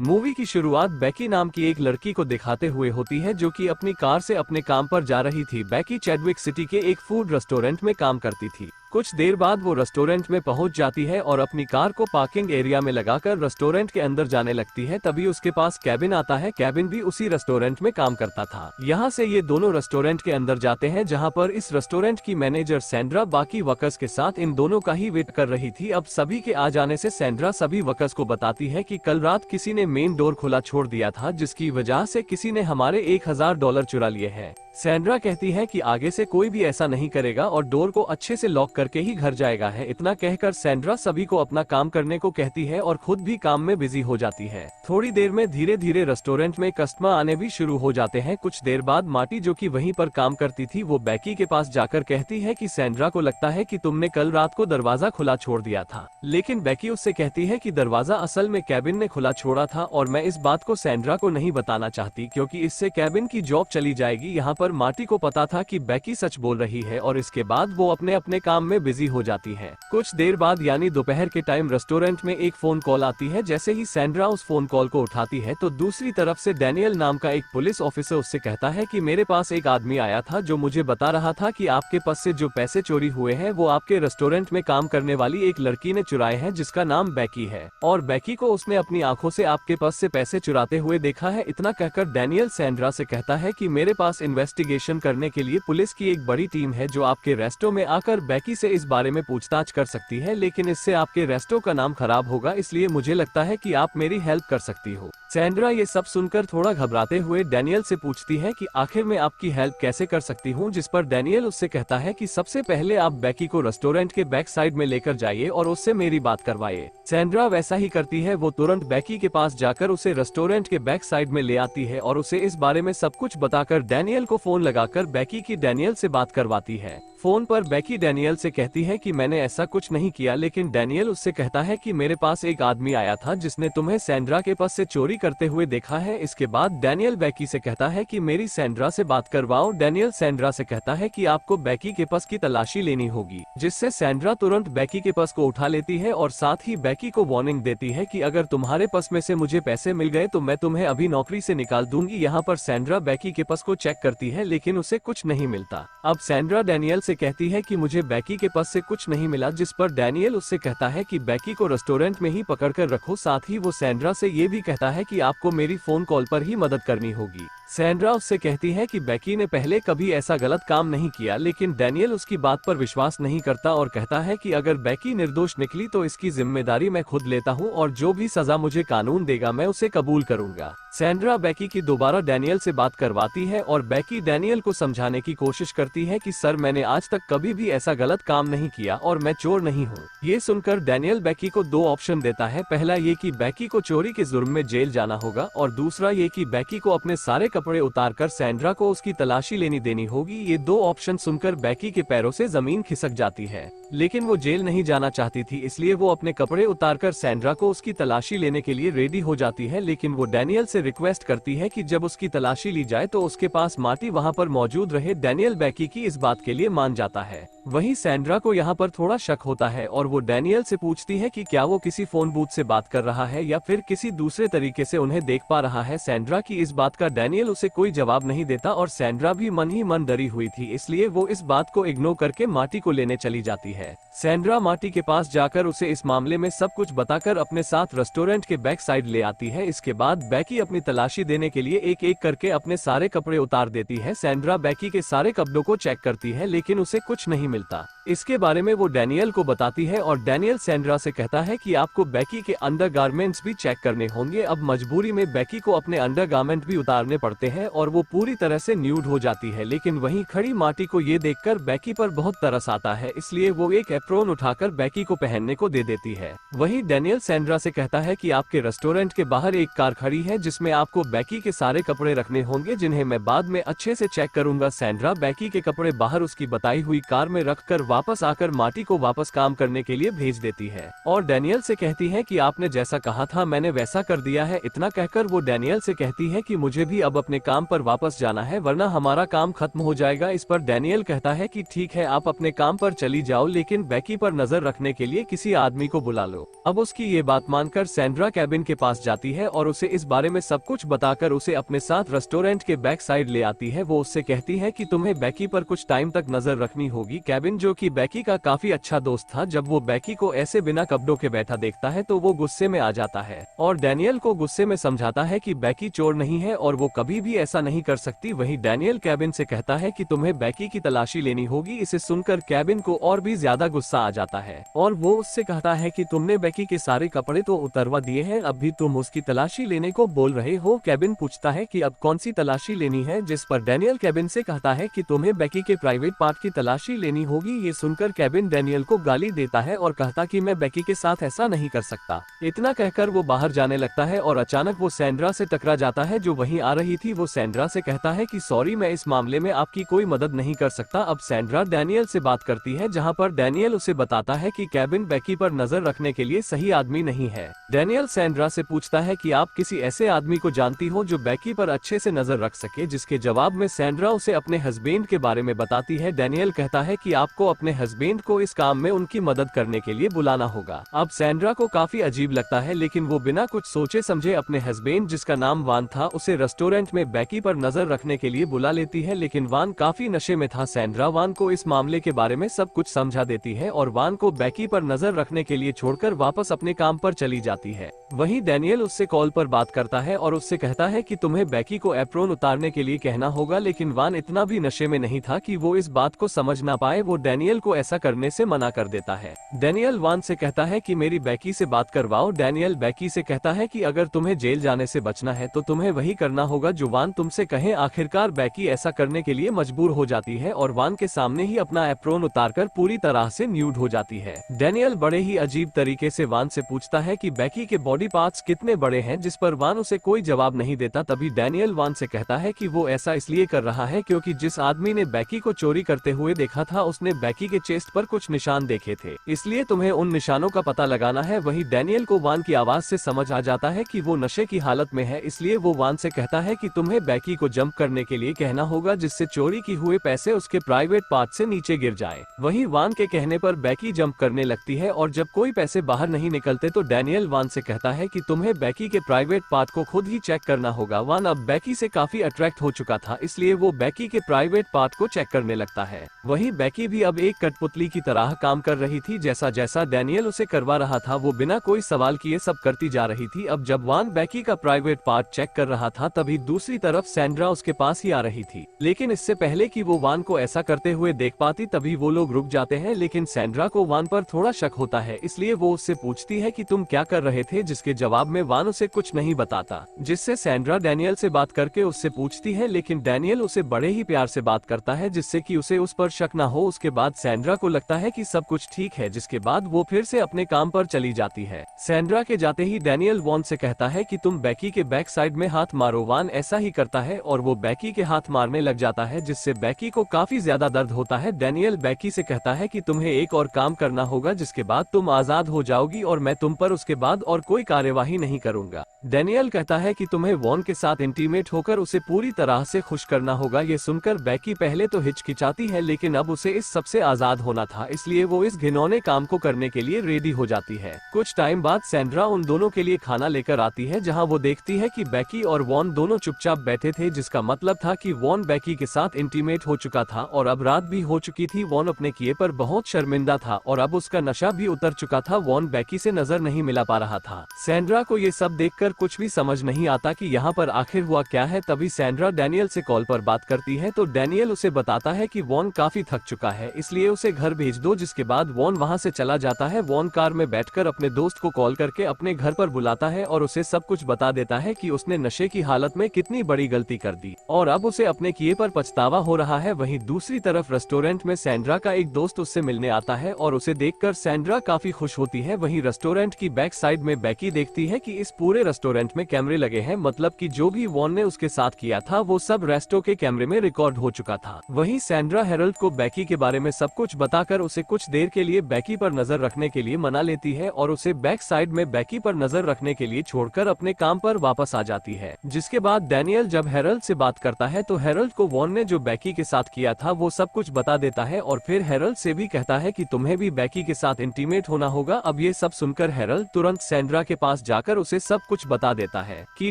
Movie की शुरुआत बेकी नाम की एक लड़की को दिखाते हुए होती है जो कि अपनी कार से अपने काम पर जा रही थी। बेकी चैडविक सिटी के एक फूड रेस्टोरेंट में काम करती थी। कुछ देर बाद वो रेस्टोरेंट में पहुंच जाती है और अपनी कार को पार्किंग एरिया में लगाकर रेस्टोरेंट के अंदर जाने लगती है। तभी उसके पास केविन आता है। केविन भी उसी रेस्टोरेंट में काम करता था। यहाँ से ये दोनों रेस्टोरेंट के अंदर जाते हैं, जहाँ पर इस रेस्टोरेंट की मैनेजर सैंड्रा बाकी वर्कर्स के साथ इन दोनों का ही वेट कर रही थी। अब सभी के आ जाने से सैंड्रा सभी वर्कर्स को बताती है कि कल रात किसी ने मेन डोर खुला छोड़ दिया था, जिसकी वजह से किसी ने हमारे $1000 चुरा लिए हैं। सैंड्रा कहती है कि आगे से कोई भी ऐसा नहीं करेगा और डोर को अच्छे से लॉक करके ही घर जाएगा है। इतना कहकर सैंड्रा सभी को अपना काम करने को कहती है और खुद भी काम में बिजी हो जाती है। थोड़ी देर में धीरे धीरे रेस्टोरेंट में कस्टमर आने भी शुरू हो जाते हैं। कुछ देर बाद मार्टी, जो कि वहीं पर काम करती थी, वो बेकी के पास जाकर कहती है कि सैंड्रा को लगता है कि तुमने कल रात को दरवाजा खुला छोड़ दिया था। लेकिन बेकी उससे कहती है कि दरवाजा असल में केविन ने खुला छोड़ा था और मैं इस बात को सैंड्रा को नहीं बताना चाहती, क्योंकि इससे केविन की जॉब चली जाएगी। यहाँ पर मार्टी को पता था कि बेकी सच बोल रही है और इसके बाद वो अपने अपने काम में बिजी हो जाती है। कुछ देर बाद यानी दोपहर के टाइम रेस्टोरेंट में एक फोन कॉल आती है। जैसे ही सैंड्रा उस फोन कॉल को उठाती है तो दूसरी तरफ से डैनियल नाम का एक पुलिस ऑफिसर उससे कहता है कि मेरे पास एक आदमी आया था जो मुझे बता रहा था कि आपके पास से जो पैसे चोरी हुए हैं वो आपके रेस्टोरेंट में काम करने वाली एक लड़की ने चुराए हैं, जिसका नाम बेकी है, और बेकी को उसने अपनी आंखों से आपके पास से पैसे चुराते हुए देखा है। इतना कहकर डैनियल सैंड्रा से कहता है कि मेरे पास इन्वेस्टिगेशन करने के लिए पुलिस की एक बड़ी टीम है जो आपके रेस्टो में आकर बेकी से इस बारे में पूछताछ कर सकती है, लेकिन इससे आपके रेस्टो का नाम खराब होगा, इसलिए मुझे लगता है कि आप मेरी हेल्प कर सकती हो। सैंड्रा ये सब सुनकर थोड़ा घबराते हुए डैनियल से पूछती है कि आखिर मैं आपकी हेल्प कैसे कर सकती हूँ, जिस पर डैनियल उससे कहता है कि सबसे पहले आप बेकी को रेस्टोरेंट के बैक साइड में लेकर जाइए और उससे मेरी बात करवाइए। सैंड्रा वैसा ही करती है। वो तुरंत बेकी के पास जाकर उसे रेस्टोरेंट के बैक साइड में ले आती है और उसे इस बारे में सब कुछ बताकर डैनियल को फोन लगाकर बेकी की डैनियल से बात करवाती है। फोन पर बेकी डैनियल से कहती है कि मैंने ऐसा कुछ नहीं किया, लेकिन डैनियल उससे कहता है कि मेरे पास एक आदमी आया था जिसने तुम्हें सैंड्रा के पास से चोरी करते हुए देखा है। इसके बाद डैनियल बेकी से कहता है कि मेरी सैंड्रा से बात करवाओ। डैनियल सैंड्रा से कहता है कि आपको बेकी के पास की तलाशी लेनी होगी, जिससे सैंड्रा तुरंत बेकी के पास को उठा लेती है और साथ ही बेकी को वार्निंग देती है कि अगर तुम्हारे पास में से मुझे पैसे मिल गए तो मैं तुम्हें अभी नौकरी से निकाल दूंगी। यहाँ पर सैंड्रा बेकी के पास को चेक करती है, लेकिन उसे कुछ नहीं मिलता। अब सैंड्रा डैनियल से कहती है कि मुझे बेकी के पास से कुछ नहीं मिला, जिस पर डैनियल उससे कहता है कि बेकी को रेस्टोरेंट में ही पकड़कर रखो। साथ ही वो सैंड्रा से ये भी कहता है कि आपको मेरी फोन कॉल पर ही मदद करनी होगी। सैंड्रा उससे कहती है कि बेकी ने पहले कभी ऐसा गलत काम नहीं किया, लेकिन डैनियल उसकी बात पर विश्वास नहीं करता और कहता है कि अगर बेकी निर्दोष निकली तो इसकी जिम्मेदारी मैं खुद लेता हूं और जो भी सजा मुझे कानून देगा मैं उसे कबूल करूंगा। सैंड्रा बेकी की दोबारा डैनियल से बात करवाती है और बेकी डैनियल को समझाने की कोशिश करती है कि सर, मैंने आज तक कभी भी ऐसा गलत काम नहीं किया और मैं चोर नहीं हूँ। ये सुनकर डैनियल बेकी को दो ऑप्शन देता है। पहला ये कि बेकी को चोरी के जुर्म में जेल जाना होगा और दूसरा ये कि बेकी को अपने सारे कपड़े उतारकर सैंड्रा को उसकी तलाशी लेनी देनी होगी। ये दो ऑप्शन सुनकर बेकी के पैरों से जमीन खिसक जाती है, लेकिन वो जेल नहीं जाना चाहती थी, इसलिए वो अपने कपड़े उतारकर सैंड्रा को उसकी तलाशी लेने के लिए रेडी हो जाती है। लेकिन वो डैनियल से रिक्वेस्ट करती है कि जब उसकी तलाशी ली जाए तो उसके पास मार्टी वहाँ पर मौजूद रहे। डैनियल बेकी की इस बात के लिए मान जाता है। वहीं सैंड्रा को यहाँ पर थोड़ा शक होता है और वो डैनियल से पूछती है कि क्या वो किसी फोन बूथ से बात कर रहा है या फिर किसी दूसरे तरीके से उन्हें देख पा रहा है। सैंड्रा की इस बात का डैनियल उसे कोई जवाब नहीं देता और सैंड्रा भी मन ही मन डरी हुई थी, इसलिए वो इस बात को इग्नोर करके मार्टी को लेने चली जाती है। सैंड्रा मार्टी के पास जाकर उसे इस मामले में सब कुछ बताकर अपने साथ रेस्टोरेंट के बैक साइड ले आती है। इसके बाद बेकी अपनी तलाशी देने के लिए एक एक करके अपने सारे कपड़े उतार देती है। सैंड्रा बेकी के सारे कपड़ों को चेक करती है, लेकिन उसे कुछ नहीं मिलता। इसके बारे में वो डैनियल को बताती है और डैनियल सैंड्रा से कहता है कि आपको बेकी के अंडरगारमेंट्स भी चेक करने होंगे। अब मजबूरी में बेकी को अपने अंडरगारमेंट भी उतारने पड़ते हैं और वो पूरी तरह से न्यूड हो जाती है। लेकिन वहीं खड़ी मार्टी को ये देखकर बेकी पर बहुत तरस आता है, इसलिए वो एक एप्रोन उठाकर बेकी को पहनने को दे देती है। वहीं डैनियल सैंड्रा से कहता है कि आपके रेस्टोरेंट के बाहर एक कार खड़ी है जिसमें आपको बेकी के सारे कपड़े रखने होंगे, जिन्हें मैं बाद में अच्छे से चेक करूंगा। सैंड्रा बेकी के कपड़े बाहर उसकी बताई हुई कार में में रखकर वापस आकर मार्टी को वापस काम करने के लिए भेज देती है और डैनियल से कहती है कि आपने जैसा कहा था मैंने वैसा कर दिया है। इतना कहकर वो डैनियल से कहती है कि मुझे भी अब अपने काम पर वापस जाना है वरना हमारा काम खत्म हो जाएगा। इस पर डैनियल कहता है कि ठीक है आप अपने काम पर चली जाओ, लेकिन बेकी पर नजर रखने के लिए किसी आदमी को बुला लो। अब उसकी ये बात मानकर सैंड्रा केबिन के पास जाती है और उसे इस बारे में सब कुछ बताकर उसे अपने साथ रेस्टोरेंट के बैक साइड ले आती है। वो उससे कहती है कि तुम्हें बेकी पर कुछ टाइम तक नजर रखनी होगी। केबिन जो कि बेकी का काफी अच्छा दोस्त था, जब वो बेकी को ऐसे बिना कपड़ों के बैठा देखता है तो वो गुस्से में आ जाता है और डैनियल को गुस्से में समझाता है कि बेकी चोर नहीं है और वो कभी भी ऐसा नहीं कर सकती। वहीं डैनियल केबिन से कहता है कि तुम्हें बेकी की तलाशी लेनी होगी। इसे सुनकर केबिन को और भी ज्यादा गुस्सा आ जाता है और वो उससे कहता है कि तुमने बेकी के सारे कपड़े तो उतरवा दिए हैं, अब भी तुम उसकी तलाशी लेने को बोल रहे हो। केबिन पूछता है कि अब कौन सी तलाशी लेनी है, जिस पर डैनियल केबिन से कहता है कि तुम्हें बेकी के प्राइवेट पार्ट की तलाशी लेनी होगी। ये सुनकर केबिन डैनियल को गाली देता है और कहता कि मैं बेकी के साथ ऐसा नहीं कर सकता। इतना कहकर वो बाहर जाने लगता है और अचानक वो सैंड्रा से टकरा जाता है जो वहीं आ रही थी। वो सैंड्रा से कहता है कि सॉरी मैं इस मामले में आपकी कोई मदद नहीं कर सकता। अब सैंड्रा डैनियल से बात करती है जहाँ पर डैनियल उसे बताता है कि केबिन बेकी पर नजर रखने के लिए सही आदमी नहीं है। डैनियल सैंड्रा से पूछता है कि आप किसी ऐसे आदमी को जानती हो जो बेकी पर अच्छे से नजर रख सके, जिसके जवाब में सैंड्रा उसे अपने हस्बैंड के बारे में बताती है। डैनियल कहता है कि आपको अपने हस्बैंड को इस काम में उनकी मदद करने के लिए बुलाना होगा। अब सैंड्रा को काफी अजीब लगता है, लेकिन वो बिना कुछ सोचे समझे अपने हस्बैंड जिसका नाम वान था उसे रेस्टोरेंट में बेकी पर नजर रखने के लिए बुला लेती है, लेकिन वान काफी नशे में था। सैंड्रा वान को इस मामले के बारे में सब कुछ समझा देती है और वान को बेकी पर नजर रखने के लिए छोड़कर वापस अपने काम पर चली जाती है। वहीं डैनियल उससे कॉल पर बात करता है और उससे कहता है कि तुम्हें बेकी को एप्रोन उतारने के लिए कहना होगा, लेकिन वान इतना भी नशे में नहीं था कि वो इस बात को समझ ना पाए। वो डैनियल को ऐसा करने से मना कर देता है। डैनियल वान से कहता है कि मेरी बेकी से बात करवाओ। डैनियल बेकी से कहता है कि अगर तुम्हें जेल जाने से बचना है तो तुम्हें वही करना होगा जो वान तुमसे कहे। आखिरकार बेकी ऐसा करने के लिए मजबूर हो जाती है और वान के सामने ही अपना एप्रोन उतारकर पूरी तरह से न्यूड हो जाती है। डैनियल बड़े ही अजीब तरीके से वान से पूछता है कि बेकी के बॉडी पार्ट्स कितने बड़े हैं, जिस पर वान उसे कोई जवाब नहीं देता। तभी डैनियल वान से कहता है कि वो ऐसा इसलिए कर रहा है क्योंकि जिस आदमी ने बेकी को चोरी करते हुए देखा था उसने बेकी के चेस्ट पर कुछ निशान देखे थे, इसलिए तुम्हें उन निशानों का पता लगाना है। वहीं डैनियल को वान की आवाज से समझ आ जाता है कि वो नशे की हालत में है, इसलिए वो वान से कहता है कि तुम्हें बेकी को जंप करने के लिए कहना होगा जिससे चोरी की हुए पैसे उसके प्राइवेट पार्ट से नीचे गिर जाए। वहीं वान के कहने पर बेकी जंप करने लगती है और जब कोई पैसे बाहर नहीं निकलते तो डैनियल वान से कहता है कि तुम्हें बेकी के प्राइवेट पार्ट को खुद ही चेक करना होगा। वान अब बेकी से काफी अट्रैक्ट हो चुका था, इसलिए वो बेकी के प्राइवेट पार्ट को चेक करने लगता है। वहीं बेकी भी अब एक कठपुतली की तरह काम कर रही थी। जैसा जैसा डैनियल उसे करवा रहा था वो बिना कोई सवाल किए सब करती जा रही थी। अब जब वान बेकी का प्राइवेट पार्ट चेक कर रहा था तभी दूसरी तरफ सैंड्रा उसके पास ही आ रही थी, लेकिन इससे पहले कि वो वान को ऐसा करते हुए देख पाती तभी वो लोग रुक जाते हैं। लेकिन सैंड्रा को वान पर थोड़ा शक होता है, इसलिए वो उससे पूछती है कि तुम क्या कर रहे थे, जिसके जवाब में वान उसे कुछ नहीं बताता, जिससे सैंड्रा डैनियल से बात करके उससे पूछती है, लेकिन डैनियल उसे बड़े ही प्यार से बात करता है जिससे कि उसे उस पर शक ना हो। उसके बाद सैंड्रा को लगता है कि सब कुछ ठीक है, जिसके बाद वो फिर से अपने काम पर चली जाती है। सैंड्रा के जाते ही डैनियल वान से कहता है कि तुम बेकी के बैक साइड में हाथ मारो। वान ऐसा ही करता है और वो बेकी के हाथ मारने लग जाता है, जिससे बेकी को काफी ज्यादा दर्द होता है। डैनियल बेकी से कहता है कि तुम्हें एक और काम करना होगा जिसके बाद तुम आजाद हो जाओगी और मैं तुम पर उसके बाद और कोई कार्यवाही नहीं करूंगा। डैनियल कहता है कि तुम्हें वॉन के साथ इंटीमेट होकर उसे पूरी तरह से खुश करना होगा। ये सुनकर बेकी पहले तो हिचकिचाती है, लेकिन अब उसे इस सबसे आजाद होना था, इसलिए वो इस घिनौने काम को करने के लिए रेडी हो जाती है। कुछ टाइम बाद सैंड्रा उन दोनों के लिए खाना लेकर आती है, जहां वो देखती है कि बेकी और वॉन दोनों चुपचाप बैठे थे, जिसका मतलब था कि वॉन बेकी के साथ इंटीमेट हो चुका था और अब रात भी हो चुकी थी। वॉन अपने किए पर बहुत शर्मिंदा था और अब उसका नशा भी उतर चुका था। वॉन बेकी से नजर नहीं मिला पा रहा था। सैंड्रा को ये सब देखकर कुछ भी समझ नहीं आता कि यहाँ पर आखिर हुआ क्या है। तभी सैंड्रा डैनियल से कॉल पर बात करती है तो डैनियल उसे बताता है कि वॉन काफी थक चुका है, इसलिए उसे घर भेज दो। जिसके बाद वॉन वहाँ से चला जाता है। वॉन कार में बैठकर अपने दोस्त को कॉल करके अपने घर पर बुलाता है और उसे सब कुछ बता देता है कि उसने नशे की हालत में कितनी बड़ी गलती कर दी और अब उसे अपने किए पर पछतावा हो रहा है। वहीं दूसरी तरफ रेस्टोरेंट में सैंड्रा का एक दोस्त उससे मिलने आता है और उसे देखकर सैंड्रा काफी खुश होती है। वहीं रेस्टोरेंट की बैक साइड में बेकी देखती है कि इस पूरे रेस्टोरेंट में कैमरे लगे हैं, मतलब कि जो भी वॉन ने उसके साथ किया था वो सब रेस्टो के कैमरे में रिकॉर्ड हो चुका था। वहीं सैंड्रा हेरल्ड को बेकी के बारे में सब कुछ बताकर उसे कुछ देर के लिए बेकी पर नजर रखने के लिए मना लेती है और उसे बैक साइड में बेकी पर नजर रखने के लिए छोड़कर अपने काम पर वापस आ जाती है। जिसके बाद डैनियल जब हेरल्ड से बात करता है तो हेरल्ड को वॉन ने जो बेकी के साथ किया था वो सब कुछ बता देता है और फिर हेरल्ड से भी कहता है कि तुम्हें भी बेकी के साथ इंटीमेट होना होगा। अब ये सब सुनकर हेरल्ड तुरंत सैंड्रा के पास जाकर उसे सब कुछ बता देता है कि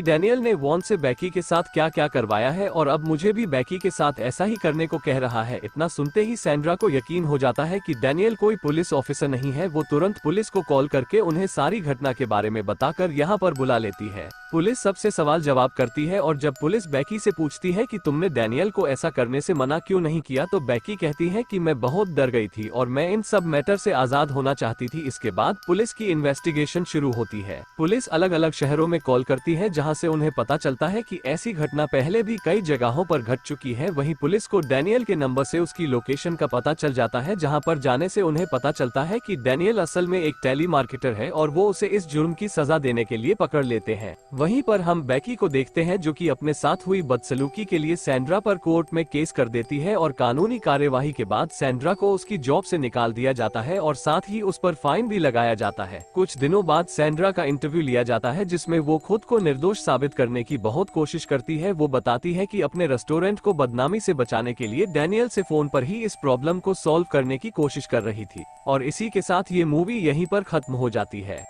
डैनियल ने वॉन से बेकी के साथ क्या क्या करवाया है और अब मुझे भी बेकी के साथ ऐसा ही करने को कह रहा है। इतना सुनते ही सैंड्रा को यकीन हो जाता है कि डैनियल कोई पुलिस ऑफिसर नहीं है। वो तुरंत पुलिस को कॉल करके उन्हें सारी घटना के बारे में बताकर यहाँ पर बुला लेती है। पुलिस सबसे सवाल जवाब करती है और जब पुलिस बेकी से पूछती है कि तुमने डैनियल को ऐसा करने से मना क्यों नहीं किया तो बेकी कहती है कि मैं बहुत डर गई थी और मैं इन सब मैटर से आजाद होना चाहती थी। इसके बाद पुलिस की इन्वेस्टिगेशन शुरू होती है। पुलिस अलग अलग शहरों में कॉल करती है जहां से उन्हें पता चलता है कि ऐसी घटना पहले भी कई जगहों पर घट चुकी है। वहीं पुलिस को डैनियल के नंबर से उसकी लोकेशन का पता चल जाता है जहां पर जाने से उन्हें पता चलता है कि डैनियल असल में एक टेली मार्केटर है और वो उसे इस जुर्म की सजा देने के लिए पकड़ लेते हैं। वहीं पर हम बेकी को देखते हैं जो कि अपने साथ हुई बदसलूकी के लिए सैंड्रा पर कोर्ट में केस कर देती है और कानूनी कार्यवाही के बाद सैंड्रा को उसकी जॉब से निकाल दिया जाता है और साथ ही उस पर फाइन भी लगाया जाता है। कुछ दिनों बाद सैंड्रा का इंटरव्यू लिया जाता है जिसमें वो खुद को निर्दोष साबित करने की बहुत कोशिश करती है। वो बताती है कि अपने रेस्टोरेंट को बदनामी से बचाने के लिए डैनियल से फोन पर ही इस प्रॉब्लम को सॉल्व करने की कोशिश कर रही थी। और इसी के साथ ये मूवी यहीं पर खत्म हो जाती है।